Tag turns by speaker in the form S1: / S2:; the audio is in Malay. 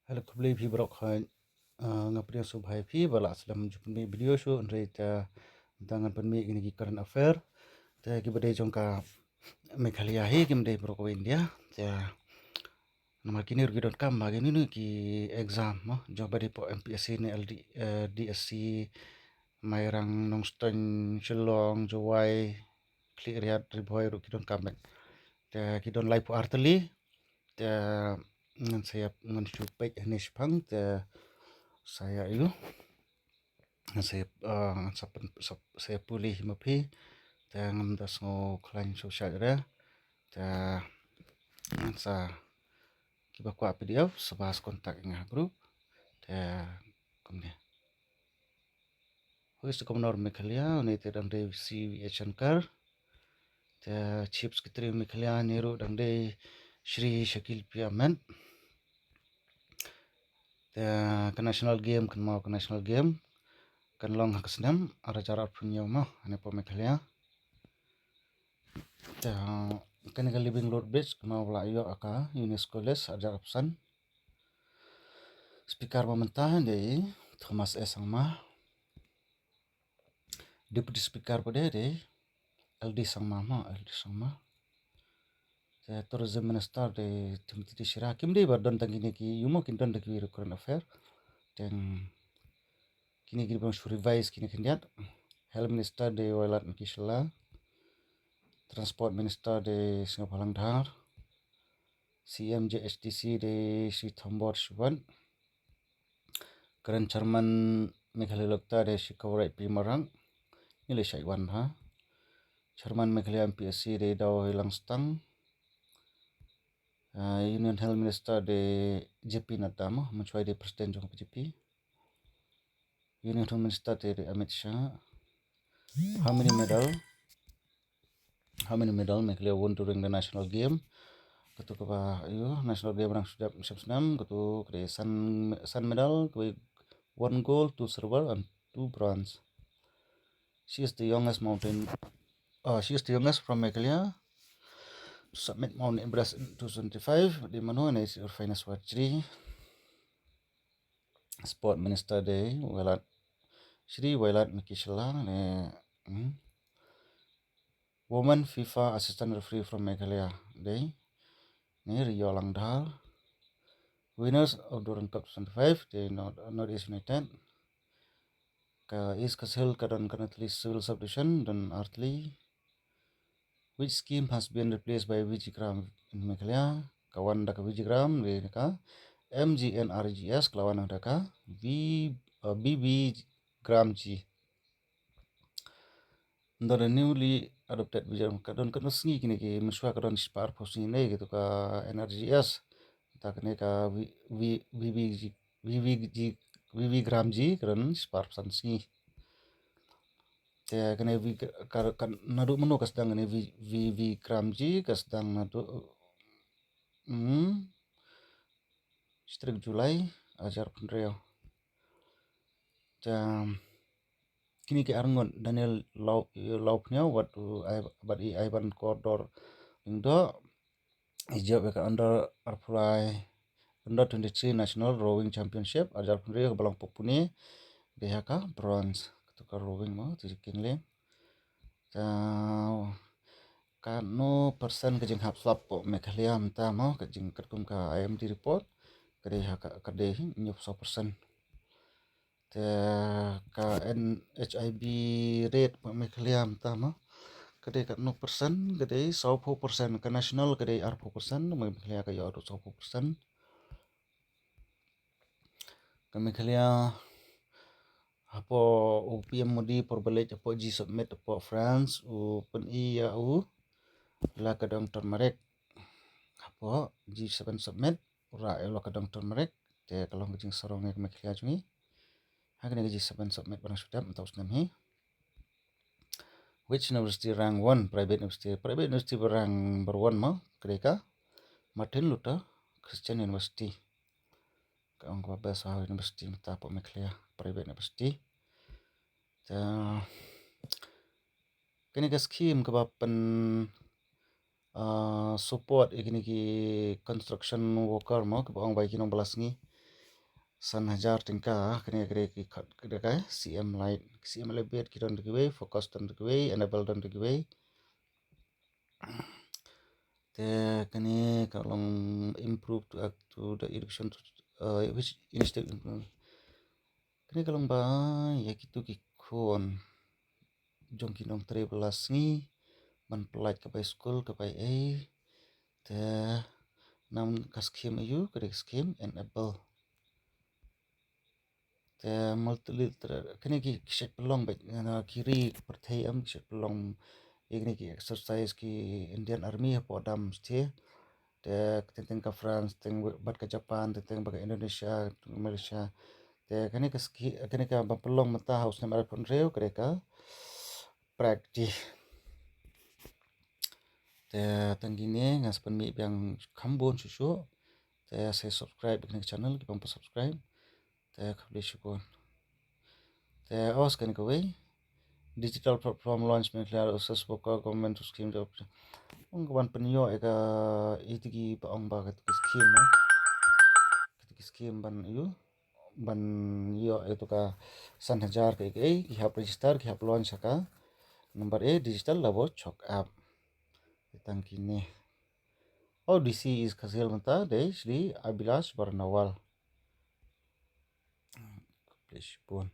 S1: Halo kembali vi brok hai ngapria subhai vi bala aslam jupun mi video show andre ta tangan pen mi ini current affair ta ki bade jongka Meghalaya hi kim de brok India ta nomor kini rugi dot kam bagi ni ki exam mo jong bade po MPSC ni LD DSC mairang nongstong Shillong Jowai Kliat Riboy rugi dot kam ta ki don live arteli ta ngan saya ngan supek ni spang ta saya itu saya pulih mapi dan das ngo klain sosial ada dan sa kiba kwa PDF sebahas kontak ngah grup dan kemudian Hois Komnor Meghalaya United dan de CVH Shankar dan Chief Secretary Meghalaya Nehru dan de Shri Shakil Piaman dan ke national game kan mau ke national game kan long hakasnam ara jarak punya mah ane po Meghalaya kan ga living load bridge mau la yo aka UNESCO les ajar apsan speaker pemerintah dari Thomas S. Sangma deputy speaker pada dari LD Sangma tourism minister dari Timothy Tishira kim di bardon tangini ki yumo kinton de ki current affair dan kini bang revise kini kendiat health minister dari Wailat Makishala transport minister dari Singapore Langdar CMJHTC dari Sri Thambor Shubhan current chairman Meghalaya Lokta dari Shikawarai Primarang nilai Syaiwan ha chairman Meghalaya MPSC dari Dawai Langstang Union Health Minister dari JP Nadda mencuai dari Presiden Jong JP Union Home Minister dari Amit Shah how many medal Meghalaya won during the national game ketu kaba national game rang sudah senam ketu kre sun medal one gold, 2 silver and 2 bronze. She is the youngest from Meghalaya to submit Mount Everest in 2025. Di mana is your finest watchery. Sport Minister Day Shri Wailat Makishala Woman FIFA Assistant Referee from Meghalaya Day Rio Langdal. Winners of Durand Cup 25 Day Northeast United East Kashil Kadon Kanatli Civil Subdivision dan Artli. Which scheme has been replaced by Vijigram in Meghalaya? Kawan daka Vijigram ka MGNRGS kelawan daka BB Gramg. The newly adopted Vijigram kadon sengi kini ki mensua kadon spar posini nei gitu ka NRGS tak ne ka VV Gramg kadon spar pesan sengi. Ya kene kan nadu menu kasdang ne VV Gramg kasdang nadu Strik Julai ajar penreo. Kini ke Arngon Daniel Laupnya waktu Ivan Kordor indo ijab ka under 23 National Rowing Championship ajar penreo balang popuni ka bronze ketuka rowing mo tikinle. Kano persen kejeng hapslap po Meghalaya mta mo kejeng kerkum ka IMD report kadeh nyup 100%. Ka NHIB rate po Meghalaya mta mo kadeh ka 0% kadeh 100% ka national kadeh 4% Meghalaya ka yo 100%. Ka Meghalaya apo UPM modi perbalik apo G submit apo France pen iya la kadang turmeric apo G7 submit ura elo kadang turmeric te kalong kejing sarong ke Meghalaya jungi hakne G7 submit barang sudah entau senam hi. Which university rank 1 private university rank number 1 ma kreka Martin Luther Christian University ka angwa basa university mta po Meghalaya private university. Kini ka scheme ka pen support ikini ki construction worker mo ka bang bai kinong balasngi 1000 tingkah kene kere ki khat kere ka CM light bet ki don giveaway focus don giveaway enable don giveaway te kene kalong improve to the education which instead kene kalong ba ya kitu ki kon jong kinong 13 ni man pelait ka pai school ka pai te nam ka scheme ayu kere scheme enable te multiliter kene ki shet pelong ba na kiri perthai am shet pelong igni ki exercise ki Indian Army po dam ste te teng ka France teng bat ka Japan teng ba ka Indonesia Malaysia te kene ka ba pelong mata house na mara pon reu kere ka practice te tanggine ngas pan mi yang khambon susu te saya subscribe kene channel ki pam subscribe te khabli shukon te awas kan ko we digital platform launch में क्लियर उसस बोका government scheme जो उनको वन पनियो एका इतकी पांग बाग की स्कीम बन यू बन यो itu ka 1000 ke ki hap register ki hap launch ka number digital labo chok app tang kini audisi is khasil mata de Shri Abilash Barnawal please pun